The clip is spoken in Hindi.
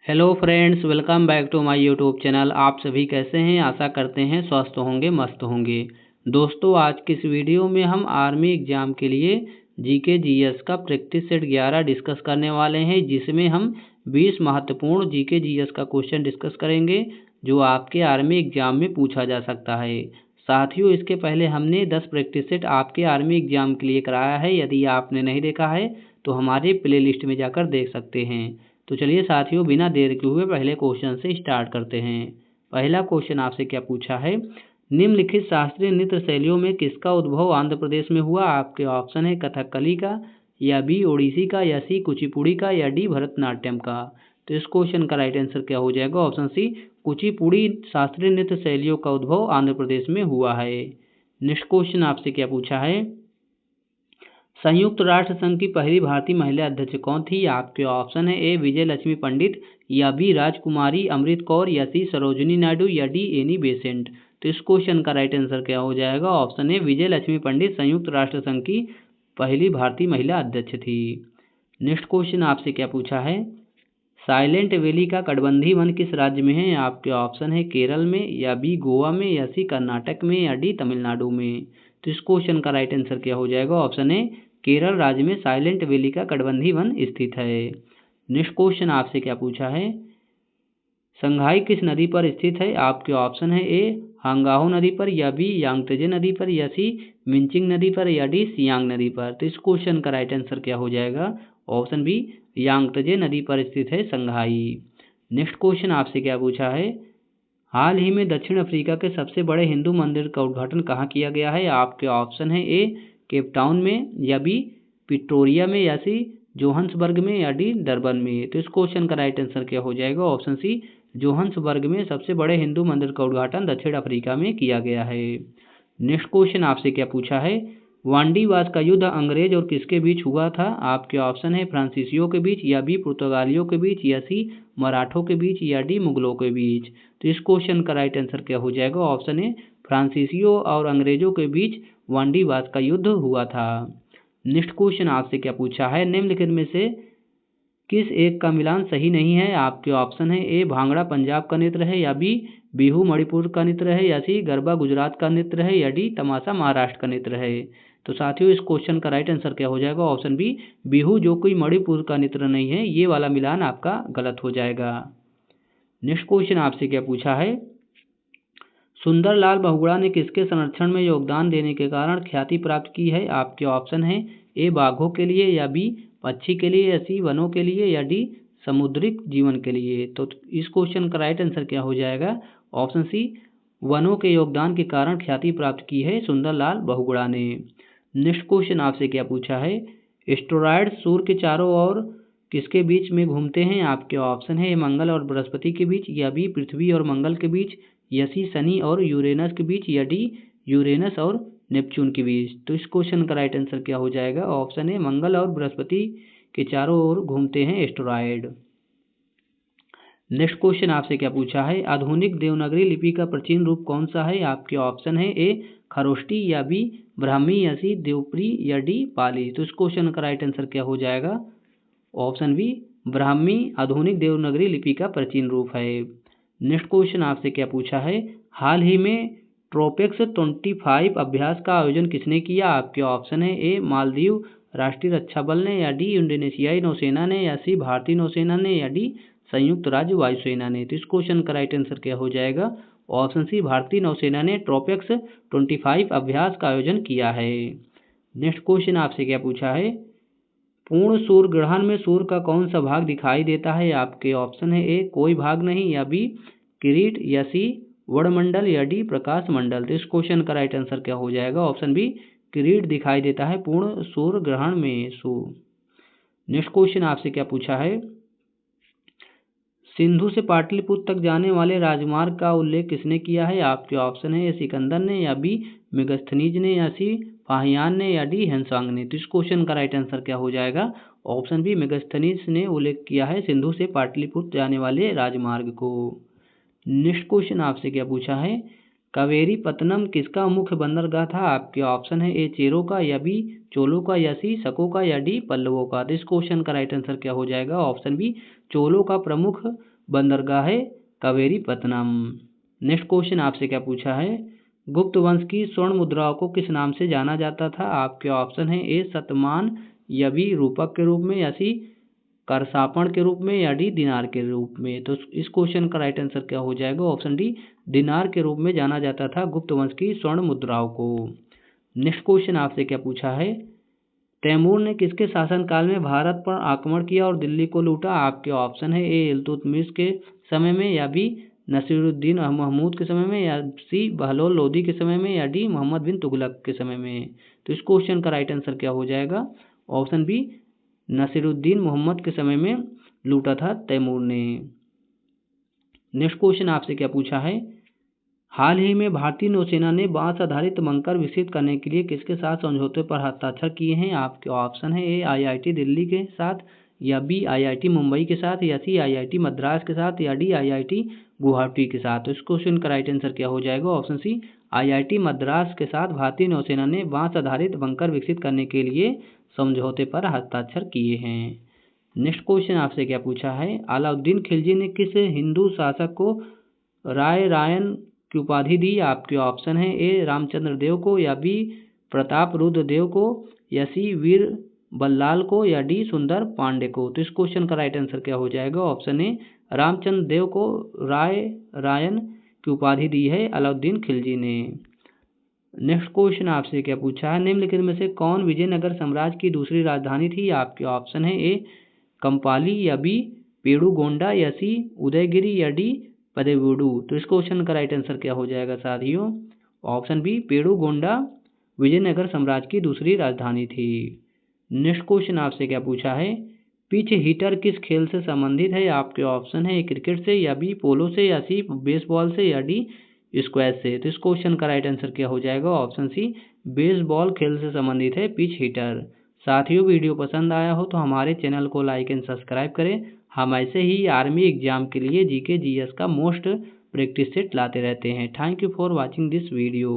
Hello friends, welcome back to my YouTube channel. आप सभी कैसे हैं? आशा करते हैं स्वस्थ होंगे, मस्त होंगे। दोस्तों, आज की इस वीडियो में हम आर्मी एग्ज़ाम के लिए जीके जीएस का प्रैक्टिस सेट 11 डिस्कस करने वाले हैं, जिसमें हम 20 महत्वपूर्ण जीके जीएस का क्वेश्चन डिस्कस करेंगे जो आपके आर्मी एग्ज़ाम में पूछा जा सकता है। साथियों, इसके पहले हमने 10 प्रैक्टिस सेट आपके आर्मी एग्ज़ाम के लिए कराया है। यदि आपने नहीं देखा है तो हमारे प्लेलिस्ट में जाकर देख सकते हैं। तो चलिए साथियों, बिना देर के हुए पहले क्वेश्चन से स्टार्ट करते हैं। पहला क्वेश्चन आपसे क्या पूछा है? निम्नलिखित शास्त्रीय नृत्य शैलियों में किसका उद्भव आंध्र प्रदेश में हुआ? आपके ऑप्शन है कथकली का, या बी ओडिसी का, या सी कुचिपुड़ी का, या डी भरतनाट्यम का। तो इस क्वेश्चन का राइट आंसर क्या हो जाएगा? ऑप्शन सी कुचिपुड़ी शास्त्रीय नृत्य शैलियों का उद्भव आंध्र प्रदेश में हुआ है। नेक्स्ट क्वेश्चन आपसे क्या पूछा है? संयुक्त राष्ट्र संघ की पहली भारतीय महिला अध्यक्ष कौन थी? आपके ऑप्शन है ए विजय लक्ष्मी पंडित, या बी राजकुमारी अमृत कौर, या सी सरोजिनी नायडू, या डी एनी बेसेंट। तो इस क्वेश्चन का राइट आंसर क्या हो जाएगा? ऑप्शन ए विजय लक्ष्मी पंडित संयुक्त राष्ट्र संघ की पहली भारतीय महिला अध्यक्ष थी। नेक्स्ट क्वेश्चन आपसे क्या पूछा है? साइलेंट वैली का कटबंधी वन किस राज्य में है? आपके ऑप्शन है केरल में, या बी गोवा में, या सी कर्नाटक में, या डी तमिलनाडु में। तो इस क्वेश्चन का राइट आंसर क्या हो जाएगा? ऑप्शन है केरल राज्य में साइलेंट वैली का कटबंधी वन स्थित है। नेक्स्ट क्वेश्चन आपसे क्या पूछा है? संघाई किस नदी पर स्थित है? आपके ऑप्शन है ए हांगाहो नदी पर, या बी यांगत्जे नदी पर, या सी मिंचिंग नदी पर, या डी सियांग नदी पर। तो इस क्वेश्चन का राइट आंसर क्या हो जाएगा? ऑप्शन बी यांगत्जे नदी पर स्थित है संघाई। नेक्स्ट क्वेश्चन आपसे क्या पूछा है? हाल ही में दक्षिण अफ्रीका के सबसे बड़े हिंदू मंदिर का उद्घाटन कहाँ किया गया है? आपके ऑप्शन है ए केप टाउन में, या बी पिटोरिया में, या सी जोहान्सबर्ग में, या डी डरबन में। तो इस क्वेश्चन का राइट आंसर क्या हो जाएगा? ऑप्शन सी जोहान्सबर्ग में सबसे बड़े हिंदू मंदिर का उद्घाटन दक्षिण अफ्रीका में किया गया है। नेक्स्ट क्वेश्चन आपसे क्या पूछा है? वांडीवास का युद्ध अंग्रेज और किसके बीच हुआ था? आपके ऑप्शन है फ्रांसीसियों के बीच, या बी पुर्तगालियों के बीच, या सी मराठों के बीच, या डी मुगलों के बीच। तो इस क्वेश्चन का राइट आंसर क्या हो जाएगा? ऑप्शन है फ्रांसीसियों और अंग्रेजों के बीच वांडीवास का युद्ध हुआ था। नेक्स्ट क्वेश्चन आपसे क्या पूछा है? निम्नलिखित में से किस एक का मिलान सही नहीं है? आपके ऑप्शन है ए भांगड़ा पंजाब का नृत्य है, या बी बिहू मणिपुर का नृत्य है, या सी गरबा गुजरात का नृत्य है, या डी तमाशा महाराष्ट्र का नृत्य है। तो साथियों, इस क्वेश्चन का राइट आंसर क्या हो जाएगा? ऑप्शन बी बिहू, जो कोई मणिपुर का नृत्य नहीं है, ये वाला मिलान आपका गलत हो जाएगा। नेक्स्ट क्वेश्चन आपसे क्या पूछा है? सुंदरलाल बहुगुणा ने किसके संरक्षण में योगदान देने के कारण ख्याति प्राप्त की है? आपके ऑप्शन है ए बाघों के लिए, या बी पक्षी के लिए, या सी वनों के लिए, या डी समुद्रिक जीवन के लिए। तो इस क्वेश्चन का राइट आंसर क्या हो जाएगा? ऑप्शन सी वनों के योगदान के कारण ख्याति प्राप्त की है सुंदरलाल बहुगुणा ने। नेक्स्ट क्वेश्चन आपसे क्या पूछा है? एस्टेरॉयड सूर्य के चारों ओर किसके बीच में घूमते हैं? आपके ऑप्शन है मंगल और बृहस्पति के बीच, या बी पृथ्वी और मंगल के बीच, या सी शनि और यूरेनस के बीच, या डी यूरेनस और नेपच्यून के बीच। तो इस क्वेश्चन का राइट आंसर क्या हो जाएगा? ऑप्शन है मंगल और बृहस्पति के चारों ओर घूमते हैं एस्टेरॉयड। नेक्स्ट क्वेश्चन आपसे क्या पूछा है? आधुनिक देवनागरी लिपि का प्राचीन रूप कौन सा है? आपके ऑप्शन है ए खरोष्टी, या बी ब्राह्मी, या सी देवपुरी, या डी पाली। तो इस क्वेश्चन का राइट आंसर क्या हो जाएगा? ऑप्शन बी ब्राह्मी आधुनिक देवनागरी लिपि का प्राचीन रूप है। नेक्स्ट क्वेश्चन आपसे क्या पूछा है? हाल ही में ट्रोपेक्स 25 अभ्यास का आयोजन किसने किया? आपके ऑप्शन है ए मालदीव राष्ट्रीय रक्षा बल ने, या डी इंडोनेशियाई नौसेना ने, या सी भारतीय नौसेना ने, या डी संयुक्त राज्य वायुसेना ने। तो इस क्वेश्चन का राइट आंसर क्या हो जाएगा? ऑप्शन सी भारतीय नौसेना ने ट्रोपेक्स 25 अभ्यास का आयोजन किया है। नेक्स्ट क्वेश्चन आपसे क्या पूछा है? पूर्ण सूर्य ग्रहण में सूर्य का कौन सा भाग दिखाई देता है? आपके ऑप्शन है ए कोई भाग नहीं, या बी किरीट, या सी वड़मंडल, या डी प्रकाश मंडल। तो इस क्वेश्चन का राइट आंसर क्या हो जाएगा? ऑप्शन बी किरीट दिखाई देता है पूर्ण सूर्य ग्रहण में। नेक्स्ट क्वेश्चन आपसे क्या पूछा है? सिंधु से पाटलिपुत्र तक जाने वाले राजमार्ग का उल्लेख किसने किया है? आपके ऑप्शन है ए सिकंदर ने, या बी मेगस्थनीज ने, या सी फाहियान ने, या डी हेंसांग ने। तो इस क्वेश्चन का राइट आंसर क्या हो जाएगा? ऑप्शन बी मेगस्थनीज ने उल्लेख किया है सिंधु से पाटलिपुत्र जाने वाले राजमार्ग को। नेक्स्ट क्वेश्चन आपसे क्या पूछा है? कावेरी पत्तनम किसका मुख्य बंदरगाह था? आपके ऑप्शन है ए चेरो का, या बी चोलों का, या सी शकों का, या डी पल्लवों का। तो इस क्वेश्चन का राइट आंसर क्या हो जाएगा? ऑप्शन बी चोलों का प्रमुख बंदरगाह कावेरीपत्तनम। नेक्स्ट क्वेश्चन आपसे क्या पूछा है, गुप्त वंश की स्वर्ण मुद्राओं को किस नाम से जाना जाता था? आपके ऑप्शन है ए शतमान, या बी रूपक के रूप में, या सी करसापण के रूप में, या डी दिनार के रूप में। तो इस क्वेश्चन का राइट आंसर क्या हो जाएगा? ऑप्शन डी दिनार के रूप में जाना जाता था गुप्त वंश की स्वर्ण मुद्राओं को। नेक्स्ट क्वेश्चन आपसे क्या पूछा है, तैमूर ने किसके शासनकाल में भारत पर आक्रमण किया और दिल्ली को लूटा? आपके ऑप्शन है ए इल्तुतमिश के समय में, या बी नसीरुद्दीन महमूद के समय में, या सी बहलोल लोदी के समय में, या डी मोहम्मद बिन तुगलक के समय में। तो इस क्वेश्चन का राइट आंसर क्या हो जाएगा? ऑप्शन बी नसीरुद्दीन मोहम्मद के समय में लूटा था तैमूर ने। नेक्स्ट क्वेश्चन आपसे क्या पूछा है, हाल ही में भारतीय नौसेना ने बांस आधारित बंकर विकसित करने के लिए किसके साथ समझौते पर हस्ताक्षर किए हैं? आपके ऑप्शन है ए आईआईटी दिल्ली के साथ, या बी आईआईटी मुंबई के साथ, या सी आईआईटी मद्रास के साथ, या डी आईआईटी गुवाहाटी के साथ। तो इस क्वेश्चन का राइट आंसर क्या हो जाएगा? ऑप्शन सी आईआईटी मद्रास के साथ भारतीय नौसेना ने बांस आधारित बंकर विकसित करने के लिए समझौते पर हस्ताक्षर किए हैं। नेक्स्ट क्वेश्चन आपसे क्या पूछा है, अलाउद्दीन खिलजी ने किस हिंदू शासक को राय रायन की उपाधि दी? आपके ऑप्शन है ए रामचंद्र देव को, या बी प्रताप रुद्र देव को, या सी वीर बल्लाल को, या डी सुंदर पांडे को। तो इस क्वेश्चन का राइट आंसर क्या हो जाएगा? ऑप्शन ए रामचंद्र देव को राय रायन की उपाधि दी है अलाउद्दीन खिलजी ने। नेक्स्ट क्वेश्चन आपसे क्या पूछा है, निम्नलिखित में से कौन विजयनगर साम्राज्य की दूसरी राजधानी थी? आपके ऑप्शन है ए कंपाली, या बी पेड़ुगोंडा, या सी उदयगिरी, या डी पदेवुडू। तो इस क्वेश्चन का राइट आंसर क्या हो जाएगा साथियों? ऑप्शन बी पेड़ुगोंडा विजयनगर साम्राज्य की दूसरी राजधानी थी। नेक्स्ट क्वेश्चन आपसे क्या पूछा है, पिच हीटर किस खेल से संबंधित है? आपके ऑप्शन है क्रिकेट से, या बी पोलो से, या सी बेसबॉल से, या डी स्क्वैश से। तो इस क्वेश्चन का राइट आंसर क्या हो जाएगा? ऑप्शन सी बेसबॉल खेल से संबंधित है पिच हीटर। साथियों, वीडियो पसंद आया हो तो हमारे चैनल को लाइक एंड सब्सक्राइब करें। हम ऐसे ही आर्मी एग्जाम के लिए जीके जीएस का मोस्ट प्रैक्टिस सेट लाते रहते हैं। Thank you for watching this video.